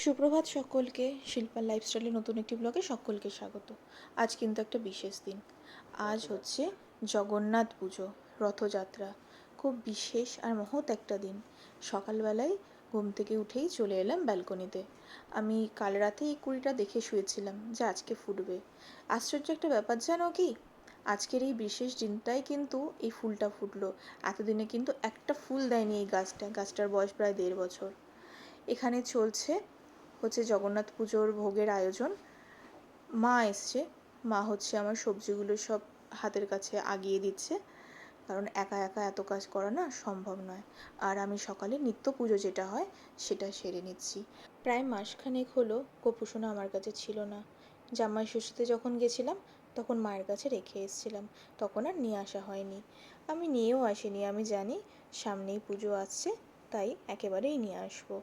সুপ্রভাত সকলকে। শিল্পার লাইফস্টাইলে নতুন একটি ব্লগে সকলকে স্বাগত। আজ কিন্তু একটা বিশেষ দিন। আজ হচ্ছে জগন্নাথ পুজো, রথযাত্রা। খুব বিশেষ আর মহৎ একটা দিন। সকালবেলায় ঘুম থেকে উঠেই চলে এলাম ব্যালকনিতে। আমি কাল রাতে এই কুড়িটা দেখে শুয়েছিলাম যে আজকে ফুটবে। আশ্চর্য একটা ব্যাপার জানো কি, আজকের এই বিশেষ দিনটাই কিন্তু এই ফুলটা ফুটলো। এতদিনে কিন্তু একটা ফুল দেয়নি এই গাছটার বয়স প্রায় 1.5 বছর। এখানে চলছে হচ্ছে জগন্নাথ পুজোর ভোগের আয়োজন। মা এসছে, মা হচ্ছে আমার সবজিগুলো সব হাতের কাছে আগিয়ে দিচ্ছে, কারণ একা একা এত কাজ করা না সম্ভব নয়। আর আমি সকালে নিত্য পুজো যেটা হয় সেটা সেরে নিচ্ছি। প্রায় মাসখানেক হলো গোপুসোনা আমার কাছে ছিল না। জামাই ষষ্ঠীতে যখন গেছিলাম তখন মায়ের কাছে রেখে এসেছিলাম, তখন আর নিয়ে আসা হয়নি। আমি নিয়েও আসিনি, আমি জানি সামনেই পুজো আসছে, তাই একেবারেই নিয়ে আসবো।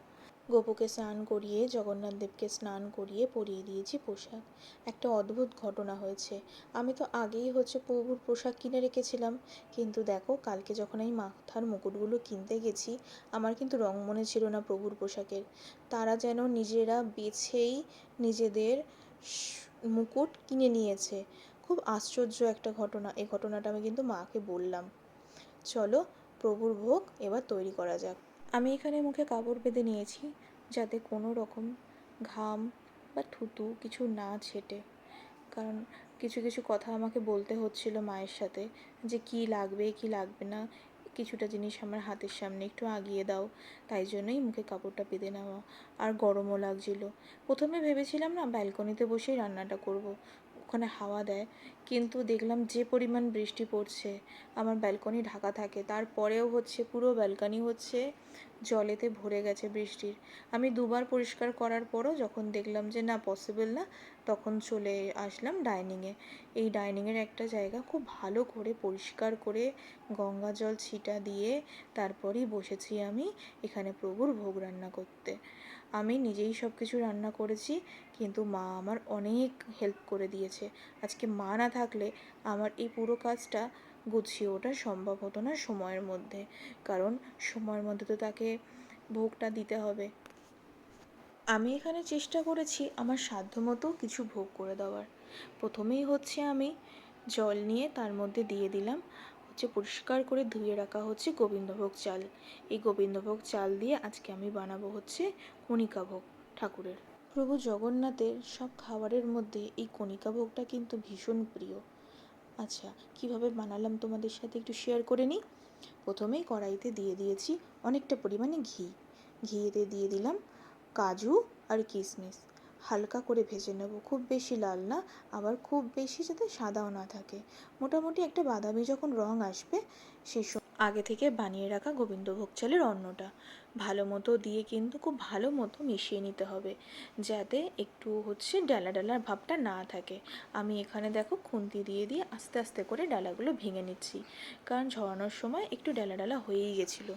গোপুকে স্নান করিয়ে জগন্নাথ দেবকে স্নান করিয়ে পরিয়ে দিয়েছি পোশাক। একটা অদ্ভুত ঘটনা হয়েছে। আমি তো আগেই হচ্ছে প্রভুর পোশাক কিনে রেখেছিলাম, কিন্তু দেখো কালকে যখন আমি মাথার মুকুটগুলো কিনতে গেছি, আমার কিন্তু রং মনে ছিল না প্রভুর পোশাকের। তারা যেন নিজেরা বেছেই নিজেদের মুকুট কিনে নিয়েছে। খুব আশ্চর্য একটা ঘটনা। এই ঘটনাটা আমি কিন্তু মাকে বললাম। চলো প্রভুর ভোগ এবার তৈরি করা যাক। আমি এখানে মুখে কাপড় বেঁধে নিয়েছি, যাতে কোনো রকম ঘাম বা থুতু কিছু না ছেটে। কারণ কিছু কিছু কথা আমাকে বলতে হচ্ছিল মায়ের সাথে, যে কি লাগবে কি লাগবে না, কিছুটা জিনিস আমার হাতের সামনে একটু আগিয়ে দাও। তাই জন্যই মুখে কাপড়টা বেঁধে নেওয়া। আর গরমও লাগছিল। প্রথমে ভেবেছিলাম না ব্যালকনিতে বসেই রান্নাটা করব, ওখানে হাওয়া দেয়, কিন্তু দেখলাম যে পরিমাণ বৃষ্টি পড়ছে, আমার ব্যালকনি ঢাকা থাকে, তারপরেও হচ্ছে পুরো ব্যালকনি হচ্ছে জলেতে ভরে গেছে বৃষ্টির। আমি দুবার পরিষ্কার করার পরও যখন দেখলাম যে না পসিবল না, তখন চলে আসলাম ডাইনিংয়ে। এই ডাইনিংয়ের একটা জায়গা খুব ভালো করে পরিষ্কার করে গঙ্গা জল ছিটা দিয়ে তারপরেই বসেছি আমি এখানে প্রভুর ভোগ রান্না করতে। আমি নিজেই সব কিছু রান্না করেছি, কিন্তু মা আমার অনেক হেল্প করে দিয়েছে। আজকে মা না থাকলে আমার এই পুরো কাজটা গুছিয়ে ওঠা সম্ভব হতো না সময়ের মধ্যে, কারণ সময়ের মধ্যে তো তাকে ভোগটা দিতে হবে। আমি এখানে চেষ্টা করেছি আমার সাধ্যমতো কিছু ভোগ করে দেওয়ার। প্রথমেই হচ্ছে আমি জল নিয়ে তার মধ্যে দিয়ে দিলাম হচ্ছে পরিষ্কার করে ধুয়ে রাখা হচ্ছে গোবিন্দভোগ চাল। এই গোবিন্দভোগ চাল দিয়ে আজকে আমি বানাবো হচ্ছে কণিকা ভোগ ঠাকুরের। প্রভু জগন্নাথের সব খাবারের মধ্যে এই কণিকা ভোগটা কিন্তু ভীষণ প্রিয়। আচ্ছা, কিভাবে বানালাম তোমাদের সাথে একটু শেয়ার করে নিই। প্রথমেই কড়াইতে দিয়ে দিয়েছি অনেকটা পরিমাণে ঘি। ঘিতে দিয়ে দিলাম কাজু আর কিশমিশ। হালকা করে ভেজে নেব, খুব বেশি লাল না, আবার খুব বেশি যাতে সাদাও না থাকে। মোটামুটি একটা বাদামি যখন রং আসবে, সেই আগে থেকে বানিয়ে রাখা গোবিন্দভোগ চালের অন্নটা ভালো মতো দিয়ে কিন্তু খুব ভালো মতো মিশিয়ে নিতে হবে, যাতে একটু হচ্ছে ডালা ডালার ভাবটা না থাকে। আমি এখানে দেখো খুন্তি দিয়ে দিয়ে আস্তে আস্তে করে ডালাগুলো ভেঙে নিচ্ছি, কারণ ঝরানোর সময় একটু ডালা ডালা হয়েই গেছিলো।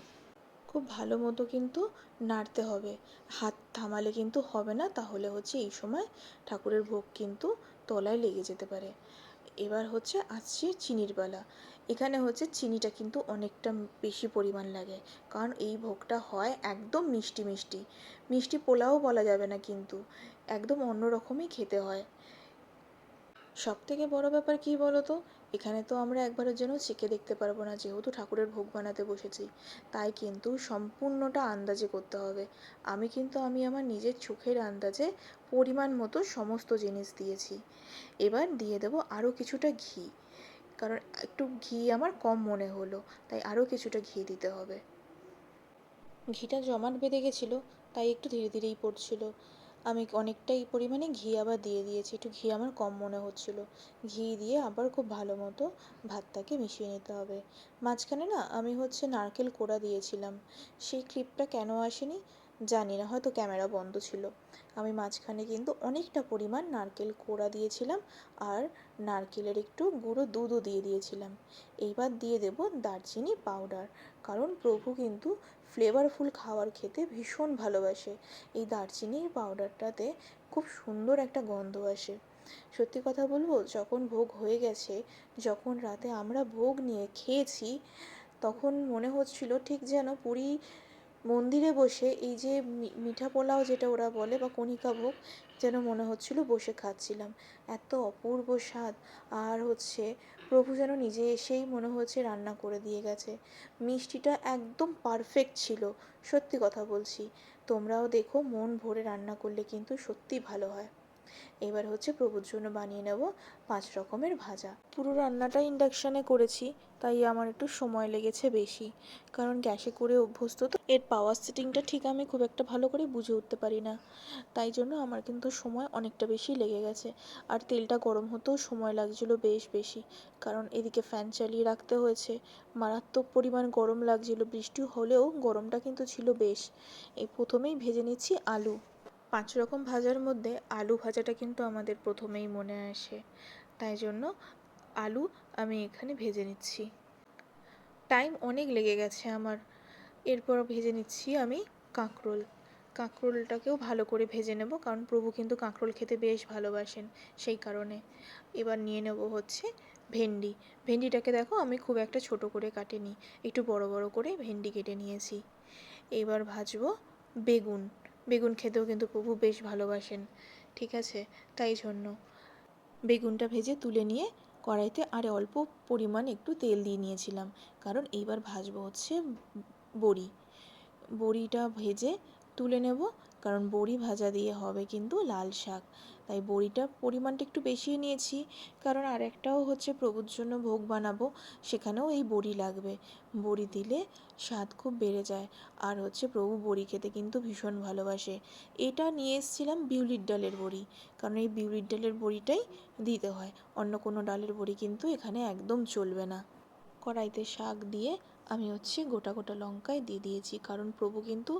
খুব ভালো মতো কিন্তু নাড়তে হবে, হাত থামালে কিন্তু হবে না, তাহলে হচ্ছে এই সময় ঠাকুরের ভোগ কিন্তু তলায় লেগে যেতে পারে। এবার হচ্ছে আসছে চিনির পালা। এখানে হচ্ছে চিনিটা কিন্তু অনেকটা বেশি পরিমাণ লাগে, কারণ এই ভোগটা হয় একদম মিষ্টি মিষ্টি। মিষ্টি পোলাও বলা যাবে না, কিন্তু একদম অন্য রকমই খেতে হয়। সবথেকে বড় ব্যাপার কী বলো তো, এখানে তো আমরা একবারের জন্য চেখে দেখতে পারবো না, যেহেতু ঠাকুরের ভোগ বানাতে বসেছি, তাই কিন্তু সম্পূর্ণটা আন্দাজে করতে হবে। আমি আমার নিজের চোখের আন্দাজে পরিমাণ মতো সমস্ত জিনিস দিয়েছি। এবার দিয়ে দেবো আরও কিছুটা ঘি, কারণ একটু ঘি আমার কম মনে হলো, তাই আরও কিছুটা ঘি দিতে হবে। ঘিটা জমাট বেঁধে গেছিলো, তাই একটু ধীরে ধীরেই পড়ছিল। আমি অনেকটাই পরিমাণে ঘি আবার দিয়ে দিয়েছি, একটু ঘি আমার কম মনে হচ্ছিলো। ঘি দিয়ে আবার খুব ভালো মতো ভাতটাকে মিশিয়ে নিতে হবে। মাঝখানে না আমি হচ্ছে নারকেল কোড়া দিয়েছিলাম, সেই ক্লিপটা কেন আসেনি জানি না, হয়তো ক্যামেরা বন্ধ ছিল। আমি মাঝখানে কিন্তু অনেকটা পরিমাণ নারকেল কোড়া দিয়েছিলাম, আর নারকেলের একটু গুঁড়ো দুধও দিয়ে দিয়েছিলাম। এইবার দিয়ে দেব দারচিনি পাউডার, কারণ প্রভু কিন্তু ফ্লেভারফুল খাবার খেতে ভীষণ ভালোবাসে। এই দারচিনির পাউডারটাতে খুব সুন্দর একটা গন্ধ আসে। সত্যি কথা বলবো, যখন ভোগ হয়ে গেছে, যখন রাতে আমরা ভোগ নিয়ে খেয়েছি, তখন মনে হচ্ছিল ঠিক যেন পুরী মন্দিরে বসে এই যে মিঠা পোলাও যেটা ওরা বলে বা কণিকা ভোগ, যেন মনে হচ্ছিল বসে খাচ্ছিলাম। এত অপূর্ব স্বাদ। আর হচ্ছে প্রভু যেন নিজে এসেই মনে হচ্ছে রান্না করে দিয়ে গেছে। মিষ্টিটা একদম পারফেক্ট ছিল, সত্যি কথা বলছি। তোমরাও দেখো, মন ভরে রান্না করলে কিন্তু সত্যি ভালো হয়। এবার হচ্ছে প্রভুর জন্য বানিয়ে নেব 5 রকমের ভাজা। পুরো রান্নাটা ইন্ডাকশানে করেছি, তাই আমার একটু সময় লেগেছে বেশি, কারণ গ্যাসে করে অভ্যস্ত তো। এর পাওয়ার সেটিংটা ঠিক আমি খুব একটা ভালো করে বুঝে উঠতে পারি না, তাই জন্য আমার কিন্তু সময় অনেকটা বেশি লেগে গেছে। আর তেলটা গরম হতেও সময় লাগছিল বেশ বেশি, কারণ এদিকে ফ্যান চালিয়ে রাখতে হয়েছে। মারাত্মক পরিমাণ গরম লাগছিল, বৃষ্টি হলেও গরমটা কিন্তু ছিল বেশ। এই প্রথমেই ভেজে নিচ্ছি আলু। 5 রকম ভাজার মধ্যে আলু ভাজাটা কিন্তু আমাদের প্রথমেই মনে আসে, তাই জন্য আলু আমি এখানে ভেজে নিচ্ছি। টাইম অনেক লেগে গেছে আমার। এরপর ভেজে নিচ্ছি আমি কাঁকরোল। কাঁকরোলটাকেও ভালো করে ভেজে নেব, কারণ প্রভু কিন্তু কাঁকরোল খেতে বেশ ভালোবাসেন, সেই কারণে। এবার নিয়ে নেব হচ্ছে ভেন্ডি। ভেন্ডিটাকে দেখো আমি খুব একটা ছোট করে কাটিনি, একটু বড় বড় করে ভেন্ডি কেটে নিয়েছি। এবার ভাজবো বেগুন। বেগুন খেতেও কিন্তু প্রভু বেশ ভালোবাসেন, ঠিক আছে, তাই জন্য বেগুনটা ভেজে তুলে নিয়ে কড়াইতে আর অল্প পরিমাণ একটু তেল দিয়ে নিয়েছিলাম, কারণ এইবার ভাজবো হচ্ছে বড়ি। বড়িটা ভেজে তুলে নেব, কারণ বড়ি ভাজা দিয়ে হবে কিন্তু লাল শাক, তাই বড়িটার পরিমাণটা একটু বেশি নিয়েছি, কারণ আর একটাও হচ্ছে প্রভুর জন্য ভোগ বানাবো, সেখানেও এই বড়ি লাগবে। বড়ি দিলে স্বাদ খুব বেড়ে যায়। আর হচ্ছে প্রভু বড়ি খেতে কিন্তু ভীষণ ভালোবাসে। এটা নিয়ে এসেছিলাম বিউলির ডালের বড়ি, কারণ এই বিউলির ডালের বড়িটাই দিতে হয়, অন্য কোনো ডালের বড়ি কিন্তু এখানে একদম চলবে না। কড়াইতে শাক দিয়ে আমি হচ্ছে গোটা গোটা লঙ্কায় দিয়ে দিয়েছি, কারণ প্রভু কিন্তু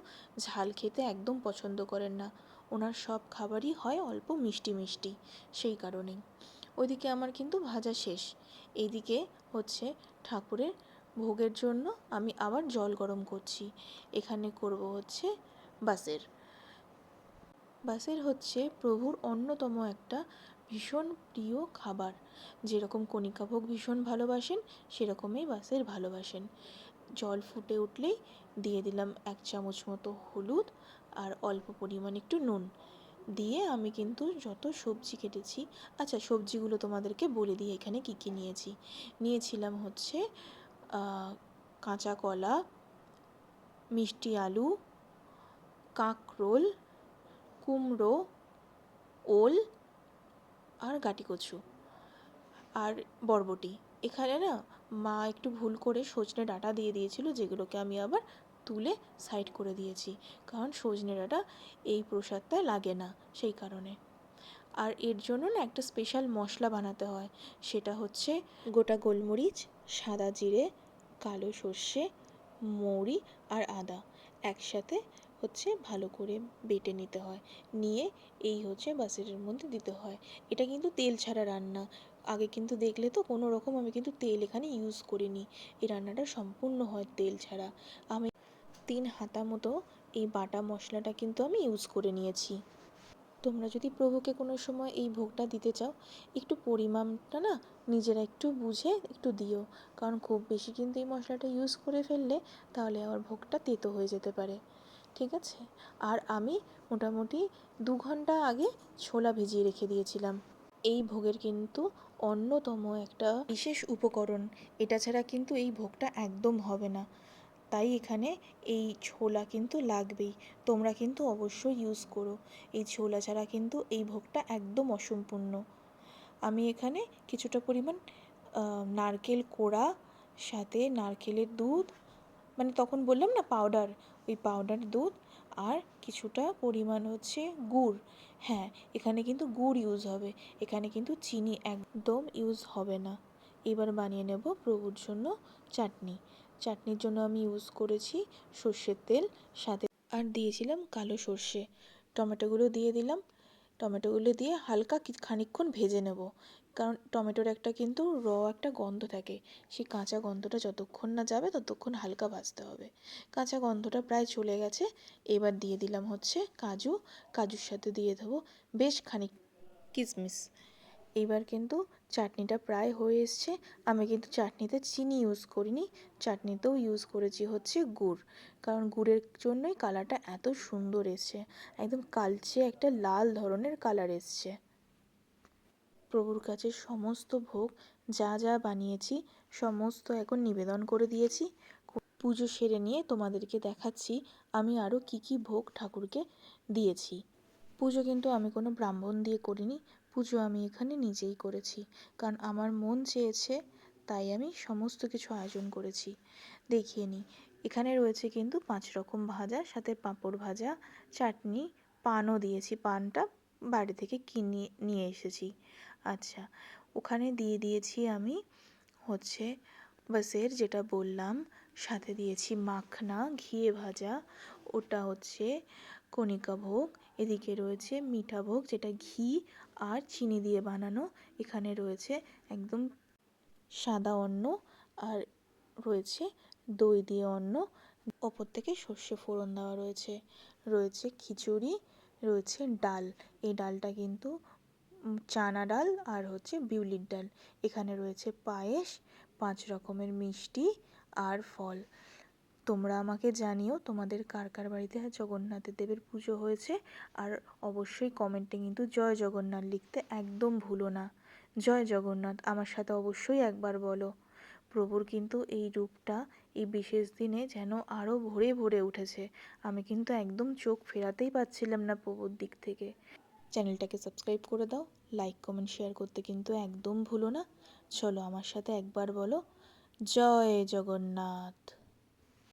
ঝাল খেতে একদম পছন্দ করেন না। ওনার সব খাবারই হয় অল্প মিষ্টি মিষ্টি, সেই কারণেই। ওইদিকে আমার কিন্তু ভাজা শেষ। এইদিকে হচ্ছে ঠাকুরের ভোগের জন্য আমি আবার জল গরম করছি। এখানে করব হচ্ছে বাসের। বাসের হচ্ছে প্রভুর অন্যতম একটা ভীষণ প্রিয় খাবার। যেরকম কণিকা ভোগ ভীষণ ভালোবাসেন, সেরকমই বাসের ভালোবাসেন। জল ফুটে উঠলেই দিয়ে দিলাম 1 চামচ মতো হলুদ আর অল্প পরিমাণ একটু নুন দিয়ে আমি কিন্তু যত সবজি কেটেছি, আচ্ছা সবজিগুলো তোমাদেরকে বলে দিই এখানে কী কী নিয়েছি। নিয়েছিলাম হচ্ছে কাঁচা কলা, মিষ্টি আলু, কাঁকরোল, কুমড়ো, ওল আর গাটি কচু আর বরবটি। এখানে না মা একটু ভুল করে সজনে ডাঁটা দিয়ে দিয়েছিল, যেগুলোকে আমি আবার তুলে সাইড করে দিয়েছি, কারণ সজনে ডাঁটা এই প্রসাদটায় লাগে না, সেই কারণে। আর এর জন্য না একটা স্পেশাল মশলা বানাতে হয়, সেটা হচ্ছে গোটা গোলমরিচ, সাদা জিরে, কালো সর্ষে, মৌরি আর আদা একসাথে হচ্ছে ভালো করে বেটে নিতে হয়, নিয়ে এই হচ্ছে বাসের মধ্যে দিতে হয়। এটা কিন্তু তেল ছাড়া রান্না। আগে কিন্তু দেখলে তো কোনো রকম আমি কিন্তু তেল এখানে ইউজ করিনি, এই রান্নাটা সম্পূর্ণ হয় তেল ছাড়া। আমি 3 হাতা মতো এই বাটা মশলাটা কিন্তু আমি ইউজ করে নিয়েছি। তোমরা যদি প্রভুকে কোনো সময় এই ভোগটা দিতে চাও, একটু পরিমাণটা না নিজেরা একটু বুঝে একটু দিও, কারণ খুব বেশি কিন্তু এই মশলাটা ইউজ করে ফেললে তাহলে আবার ভোগটা তেতো হয়ে যেতে পারে, ঠিক আছে। আর আমি মোটামুটি 2 ঘন্টা আগে ছোলা ভিজিয়ে রেখে দিয়েছিলাম। এই ভোগের কিন্তু অন্যতম একটা বিশেষ উপকরণ, এটা ছাড়া কিন্তু এই ভোগটা একদম হবে না, তাই এখানে এই ছোলা কিন্তু লাগবেই। তোমরা কিন্তু অবশ্যই ইউজ করো, এই ছোলা ছাড়া কিন্তু এই ভোগটা একদম অসম্পূর্ণ। আমি এখানে কিছুটা পরিমাণ নারকেল কোড়া, সাথে নারকেলের দুধ, মানে তখন বললাম না পাউডার, ওই পাউডার দুধ আর কিছুটা পরিমাণ হচ্ছে গুড়। হ্যাঁ, এখানে কিন্তু গুড় ইউজ হবে, এখানে কিন্তু চিনি একদম ইউজ হবে না। এবার বানিয়ে নেব প্রভুর জন্য চাটনি। চাটনির জন্য আমি ইউজ করেছি সর্ষের তেল, সাথে আর দিয়েছিলাম কালো সর্ষে। টমেটোগুলো দিয়ে দিলাম। টমেটোগুলো দিয়ে হালকা খানিকক্ষণ ভেজে নেব, কারণ টমেটোর একটা কিন্তু একটা গন্ধ থাকে, সেই কাঁচা গন্ধটা যতক্ষণ না যাবে ততক্ষণ হালকা ভাজতে হবে। কাঁচা গন্ধটা প্রায় চলে গেছে। এবার দিয়ে দিলাম হচ্ছে কাজু, কাজুর সাথে দিয়ে দেবো বেশ খানিক কিশমিশ। এইবার কিন্তু চাটনিটা প্রায় হয়ে এসছে। আমি কিন্তু চাটনিতে চিনি ইউজ করিনি, চাটনিতেও ইউজ করেছি হচ্ছে গুড়, কারণ গুড়ের জন্যই কালারটা এত সুন্দর এসছে, একদম কালচে একটা লাল ধরনের কালার এসছে। প্রভুর কাছে সমস্ত ভোগ যা যা বানিয়েছি সমস্ত এখন নিবেদন করে দিয়েছি। পুজো সেরে নিয়ে তোমাদেরকে দেখাচ্ছি আমি আরও কি কি ভোগ ঠাকুরকে দিয়েছি। পুজো কিন্তু আমি কোনো ব্রাহ্মণ দিয়ে করিনি, পুজো আমি এখানে নিজেই করেছি, কারণ আমার মন চেয়েছে তাই আমি সমস্ত কিছু আয়োজন করেছি। দেখিয়ে নিই, এখানে রয়েছে কিন্তু 5 রকম ভাজা, সাথে পাঁপড় ভাজা, চাটনি, পানও দিয়েছি, পানটা বাড়ি থেকে কিনে নিয়ে এসেছি। আচ্ছা, ওখানে দিয়ে দিয়েছি আমি হচ্ছে বাসের, যেটা বললাম, সাথে দিয়েছি মাখনা ঘিয়ে ভাজা, ওটা হচ্ছে কণিকা ভোগ। এদিকে রয়েছে মিঠা ভোগ, যেটা ঘি আর চিনি দিয়ে বানানো। এখানে রয়েছে একদম সাদা অন্ন, আর রয়েছে দই দিয়ে অন্ন, ওপর থেকে সর্ষে ফোড়ন দেওয়া রয়েছে। রয়েছে খিচুড়ি, রয়েছে ডাল, এই ডালটা কিন্তু চানা ডাল আর হচ্ছে বিউলির ডাল। এখানে রয়েছে পায়েস, 5 রকমের মিষ্টি আর ফল। তোমরা আমাকে জানিও তোমাদের কার কার বাড়িতে জগন্নাথ দেবের পুজো হয়েছে, আর অবশ্যই কমেন্টে কিন্তু জয় জগন্নাথ লিখতে একদম ভুলো না। জয় জগন্নাথ আমার সাথে অবশ্যই একবার বলো। প্রভুর কিন্তু এই রূপটা এই বিশেষ দিনে যেন আরও ভরে ভরে উঠেছে। আমি কিন্তু একদম চোখ ফেরাতেই পাচ্ছিলাম না প্রভুর দিক থেকে। চ্যানেলটাকে সাবস্ক্রাইব করে দাও, লাইক কমেন্ট শেয়ার করতে কিন্তু একদম ভুলো না। চলো আমার সাথে একবার বলো, জয় জগন্নাথ।